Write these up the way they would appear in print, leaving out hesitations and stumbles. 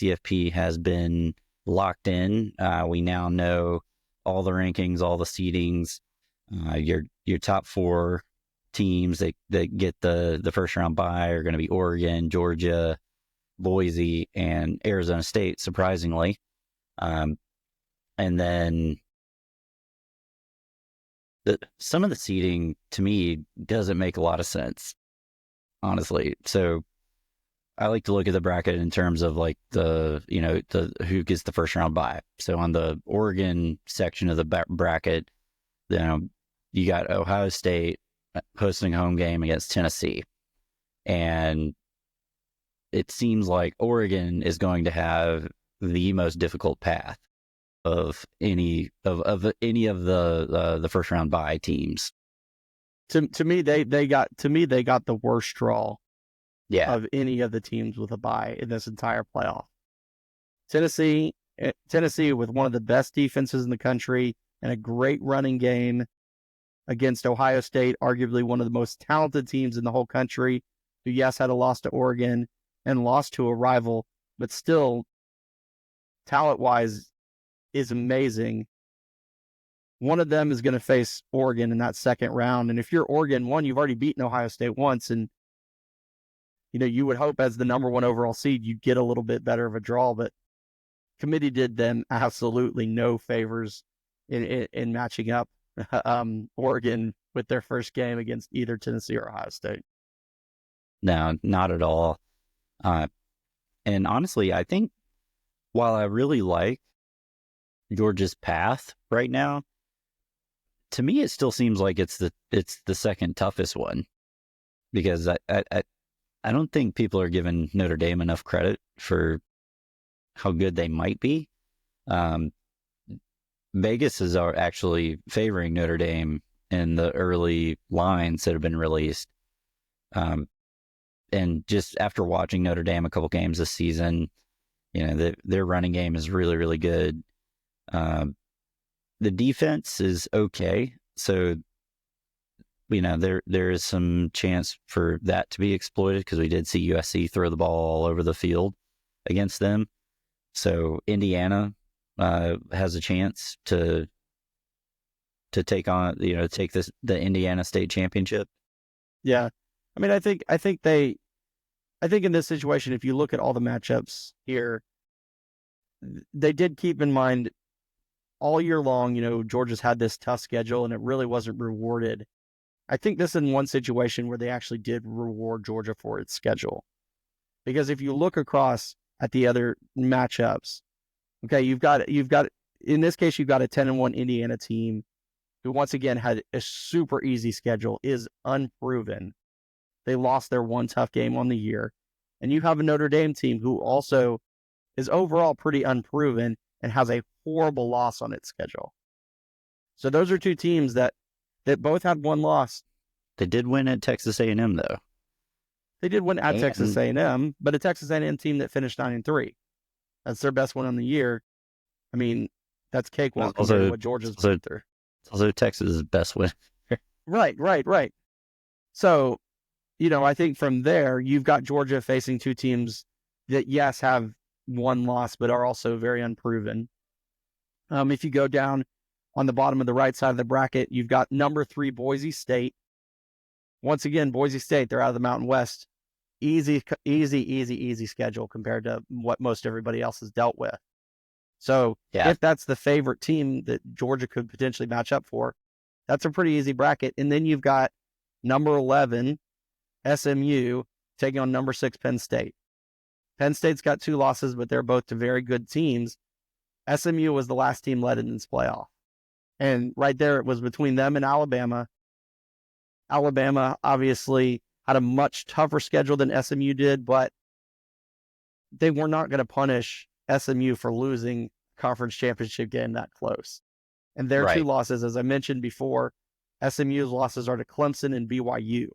CFP has been locked in. We now know all the rankings, all the seedings. Your top 4 teams that get the first round bye are going to be Oregon, Georgia, Boise, and Arizona State, surprisingly. And then some of the seeding to me doesn't make a lot of sense, honestly. So I like to look at the bracket in terms of like the who gets the first round bye. So on the Oregon section of the bracket, you got Ohio State hosting a home game against Tennessee. And it seems like Oregon is going to have the most difficult path of any of the first round bye teams. To me, they got the worst draw Yeah. of any of the teams with a bye in this entire playoff. Tennessee with one of the best defenses in the country and a great running game against Ohio State, arguably one of the most talented teams in the whole country, who, yes, had a loss to Oregon and lost to a rival, but still, talent-wise, is amazing. One of them is going to face Oregon in that second round. And if you're Oregon, you've already beaten Ohio State once, and you would hope as the number 1 overall seed, you'd get a little bit better of a draw, but committee did them absolutely no favors in matching up Oregon with their first game against either Tennessee or Ohio State. No, not at all. And honestly, I think while I really like Georgia's path right now, to me, it still seems like it's the second toughest one, because I don't think people are giving Notre Dame enough credit for how good they might be. Vegas is actually favoring Notre Dame in the early lines that have been released. And just after watching Notre Dame a couple games this season, their running game is really, really good. The defense is okay. So, there is some chance for that to be exploited, because we did see USC throw the ball all over the field against them. So Indiana has a chance to take on, take the Indiana State Championship. Yeah. I mean, I think in this situation, if you look at all the matchups here, they did keep in mind all year long, Georgia's had this tough schedule and it really wasn't rewarded. I think this is one situation where they actually did reward Georgia for its schedule. Because if you look across at the other matchups, okay, you've got in this case, you've got a 10-1 Indiana team who once again had a super easy schedule, is unproven. They lost their one tough game on the year. And you have a Notre Dame team who also is overall pretty unproven and has a horrible loss on its schedule. So those are two teams that both had one loss. They did win at Texas A&M, though. They did win at Texas A&M, but a Texas A&M team that finished 9-3. That's their best win on the year. I mean, that's cakewalk compared to what Georgia's been through. It's also Texas's best win. Right. So, I think from there, you've got Georgia facing two teams that, yes, have one loss, but are also very unproven. If you go down on the bottom of the right side of the bracket, you've got number 3 Boise State. Once again, Boise State, they're out of the Mountain West. Easy schedule compared to what most everybody else has dealt with. So if that's the favorite team that Georgia could potentially match up for, that's a pretty easy bracket. And then you've got number 11, SMU, taking on number 6, Penn State. Penn State's got 2 losses, but they're both to very good teams. SMU was the last team led in this playoff. And right there, it was between them and Alabama. Alabama obviously had a much tougher schedule than SMU did, but they were not going to punish SMU for losing conference championship game that close. And their 2 losses, as I mentioned before, SMU's losses are to Clemson and BYU.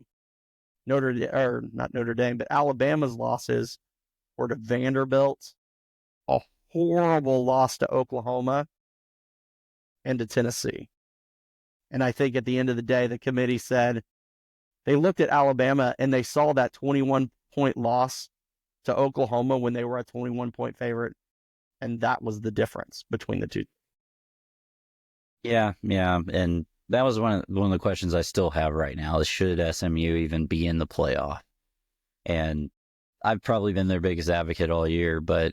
Not Notre Dame, but Alabama's losses were to Vanderbilt, a horrible loss to Oklahoma, and to Tennessee. And I think at the end of the day, the committee said they looked at Alabama and they saw that 21-point loss to Oklahoma when they were a 21-point favorite, and that was the difference between the two. Yeah, and that was one of the questions I still have right now is should SMU even be in the playoff? And I've probably been their biggest advocate all year, but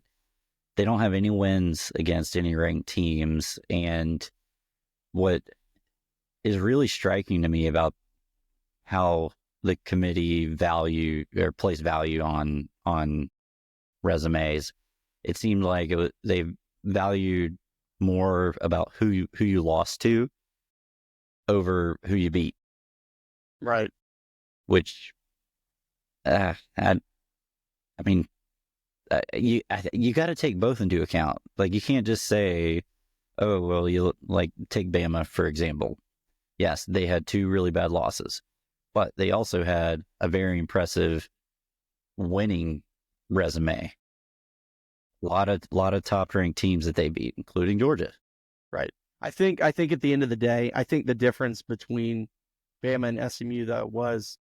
they don't have any wins against any ranked teams. And what is really striking to me about how the committee place value on resumes, it seemed like they valued more about who you lost to over who you beat. Right. Which, I mean, you got to take both into account. Like, you can't just say, oh, well, you like take Bama, for example. Yes, they had 2 really bad losses, but they also had a very impressive winning resume. A lot of top ranked teams that they beat, including Georgia. Right. I think at the end of the day, I think the difference between Bama and SMU though was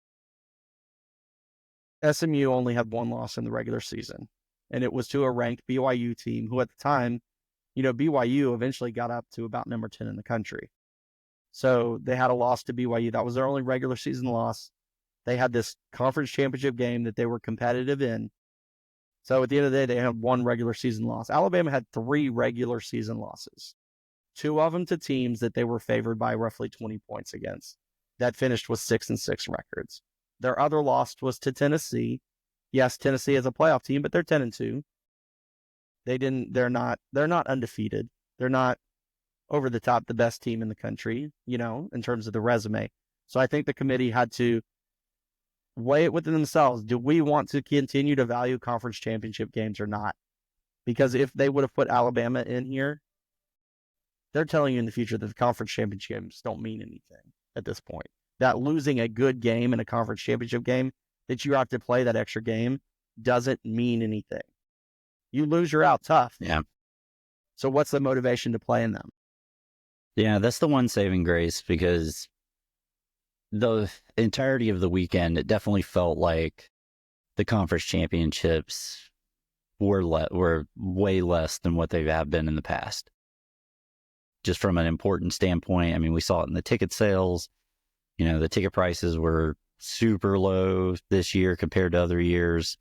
SMU only had 1 loss in the regular season, and it was to a ranked BYU team who at the time, BYU eventually got up to about number 10 in the country. So they had a loss to BYU. That was their only regular season loss. They had this conference championship game that they were competitive in. So at the end of the day, they had 1 regular season loss. Alabama had 3 regular season losses, 2 of them to teams that they were favored by roughly 20 points against, that finished with 6-6 records. Their other loss was to Tennessee. Yes, Tennessee is a playoff team, but they're 10-2. They're not undefeated. They're not over the top the best team in the country, in terms of the resume. So I think the committee had to weigh it within themselves. Do we want to continue to value conference championship games or not? Because if they would have put Alabama in here, they're telling you in the future that the conference championship games don't mean anything at this point. That losing a good game in a conference championship game that you have to play that extra game doesn't mean anything. You lose, you're out tough. Yeah. So what's the motivation to play in them? Yeah, that's the one saving grace, because the entirety of the weekend, it definitely felt like the conference championships were way less than what they have been in the past. Just from an important standpoint, I mean, we saw it in the ticket sales. The ticket prices were super low this year compared to other years.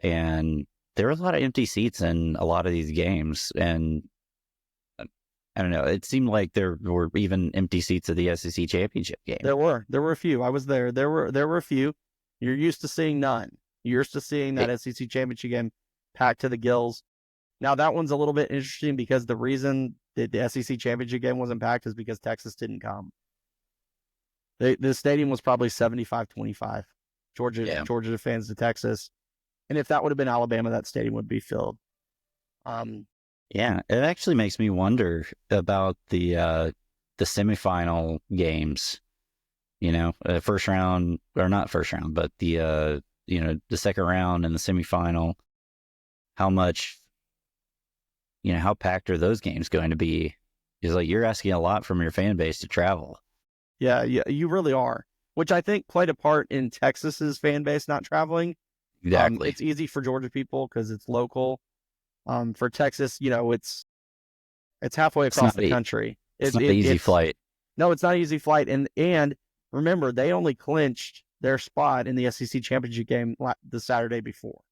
And there were a lot of empty seats in a lot of these games. And I don't know, it seemed like there were even empty seats at the SEC championship game. There were a few. I was there. There were a few. You're used to seeing none. You're used to seeing that SEC championship game packed to the gills. Now that one's a little bit interesting because the reason that the SEC championship game wasn't packed is because Texas didn't come. The stadium was probably 75-25. Georgia fans to Texas. And if that would have been Alabama, that stadium would be filled. Yeah, it actually makes me wonder about the semifinal games. First round, or not first round, but the second round and the semifinal. How much, how packed are those games going to be? It's like you're asking a lot from your fan base to travel. Yeah, you really are. Which I think played a part in Texas's fan base not traveling. Exactly. It's easy for Georgia people because it's local. For Texas, it's halfway across the country. It's not an easy flight. No, it's not an easy flight. And remember, they only clinched their spot in the SEC championship game the Saturday before.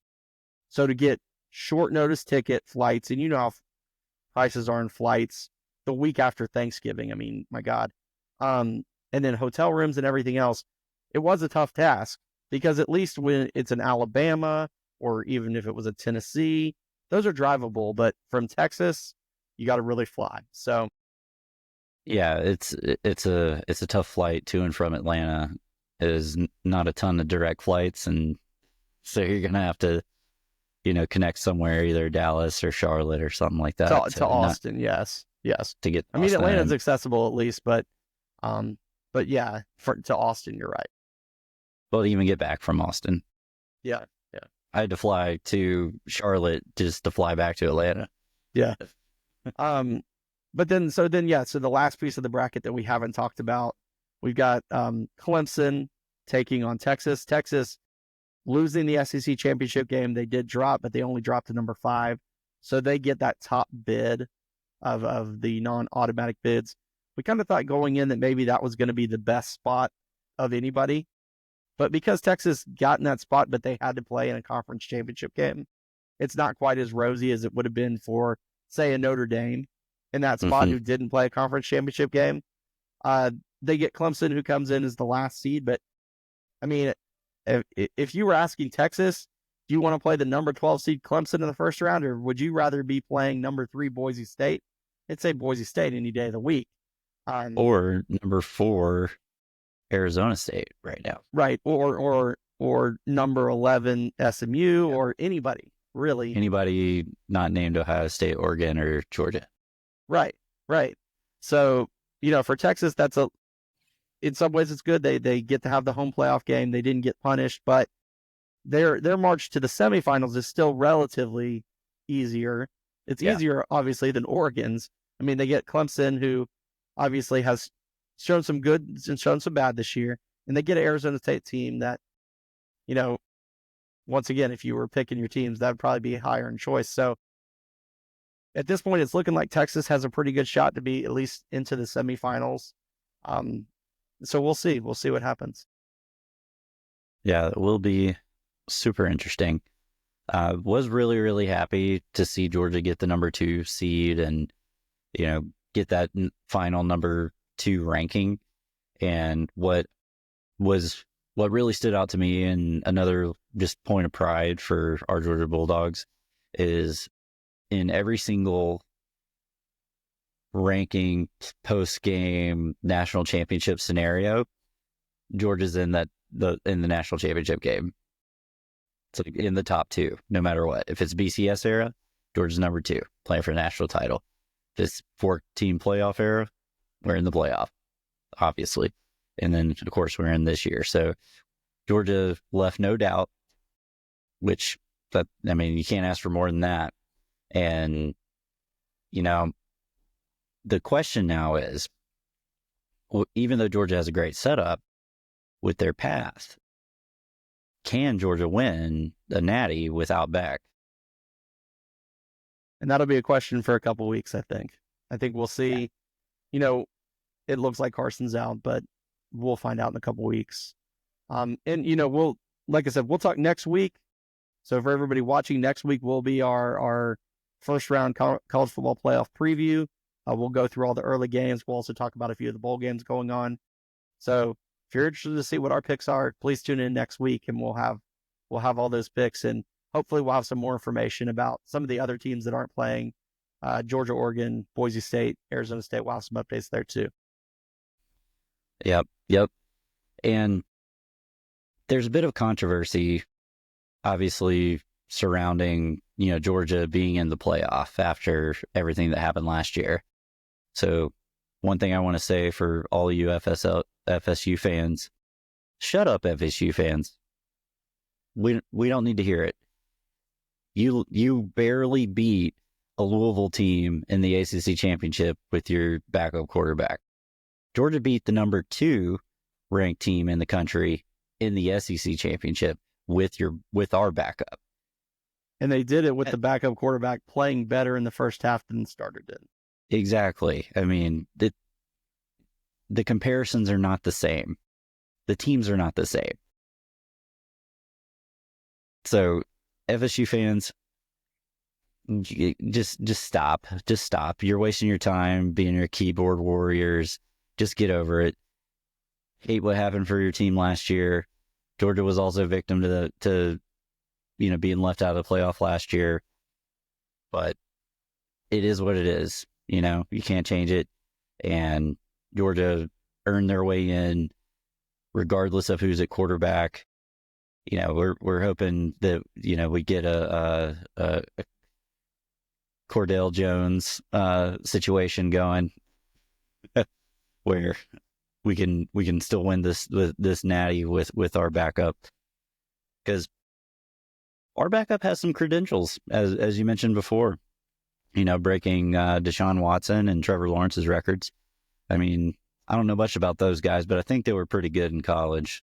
So to get short notice ticket flights, and you know how prices are in flights the week after Thanksgiving. I mean, my God. And then hotel rooms and everything else. It was a tough task because at least when it's an Alabama or even if it was a Tennessee, those are drivable. But from Texas, you got to really fly. So, yeah, it's a tough flight to and from Atlanta. There's not a ton of direct flights, and so you're gonna have to, connect somewhere, either Dallas or Charlotte or something like that. To Austin, yes. To get. I mean, Atlanta's accessible at least, but yeah, to Austin, you're right. Well, even get back from Austin. Yeah. I had to fly to Charlotte just to fly back to Atlanta. Yeah. But then the last piece of the bracket that we haven't talked about, we've got Clemson taking on Texas. Texas losing the SEC championship game, they did drop, but they only dropped to number 5. So they get that top bid of the non-automatic bids. We kind of thought going in that maybe that was going to be the best spot of anybody. But because Texas got in that spot, but they had to play in a conference championship game, it's not quite as rosy as it would have been for, say, a Notre Dame in that spot who didn't play a conference championship game. They get Clemson, who comes in as the last seed. But, I mean, if you were asking Texas, do you want to play the number 12 seed Clemson in the first round, or would you rather be playing number 3 Boise State? I'd say Boise State any day of the week. Or number 4 Arizona State right now. Right. Or number 11 SMU, or anybody, really. Anybody not named Ohio State, Oregon, or Georgia. Right. So, for Texas, in some ways it's good. They get to have the home playoff game. They didn't get punished, but their march to the semifinals is still relatively easier. It's easier, obviously, than Oregon's. I mean, they get Clemson, who obviously has shown some good and shown some bad this year, and they get an Arizona State team that, once again, if you were picking your teams, that would probably be higher in choice. So at this point, it's looking like Texas has a pretty good shot to be at least into the semifinals. So we'll see. We'll see what happens. Yeah, it will be super interesting. Was really, really happy to see Georgia get the number 2 seed and, get that final number 2 ranking. And what really stood out to me, and another just point of pride for our Georgia Bulldogs, is in every single ranking post-game national championship scenario, Georgia's in the national championship game. It's like in the top 2, no matter what. If it's BCS era, Georgia's number 2, playing for a national title. If it's 4-team playoff era, we're in the playoff, obviously. And then, of course, we're in this year. So Georgia left no doubt, you can't ask for more than that. And, the question now is, even though Georgia has a great setup with their path, can Georgia win the Natty without Beck? And that'll be a question for a couple of weeks, I think. I think we'll see. Yeah. It looks like Carson's out, but we'll find out in a couple of weeks. And, like I said, we'll talk next week. So for everybody watching, next week will be our first round college football playoff preview. We'll go through all the early games. We'll also talk about a few of the bowl games going on. So if you're interested to see what our picks are, please tune in next week, and we'll have all those picks, and hopefully we'll have some more information about some of the other teams that aren't playing. Georgia, Oregon, Boise State, Arizona State. We'll have some updates there too. Yep. And there's a bit of controversy, obviously, surrounding, Georgia being in the playoff after everything that happened last year. So one thing I want to say for all you FSU fans, shut up, FSU fans. We don't need to hear it. You barely beat a Louisville team in the ACC championship with your backup quarterback. Georgia beat the number 2 ranked team in the country in the SEC championship with our backup. And they did it with the backup quarterback playing better in the first half than the starter did. Exactly. I mean, the comparisons are not the same. The teams are not the same. So, FSU fans, just stop. Just stop. You're wasting your time being your keyboard warriors. Just get over it. Hate what happened for your team last year. Georgia was also a victim to being left out of the playoff last year. But it is what it is. You can't change it. And Georgia earned their way in regardless of who's at quarterback. We're hoping that, we get a Cordell Jones situation going where we can still win this Natty with our backup, because our backup has some credentials, as you mentioned before, breaking Deshaun Watson and Trevor Lawrence's records. I mean, I don't know much about those guys, but I think they were pretty good in college.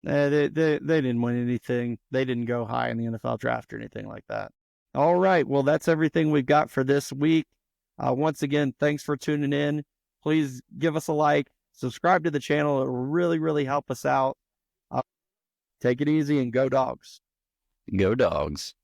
They didn't win anything. They didn't go high in the NFL draft or anything like that. All right. Well, that's everything we've got for this week. Once again, thanks for tuning in. Please give us a like, subscribe to the channel. It will really, really help us out. Take it easy and go Dogs. Go Dogs.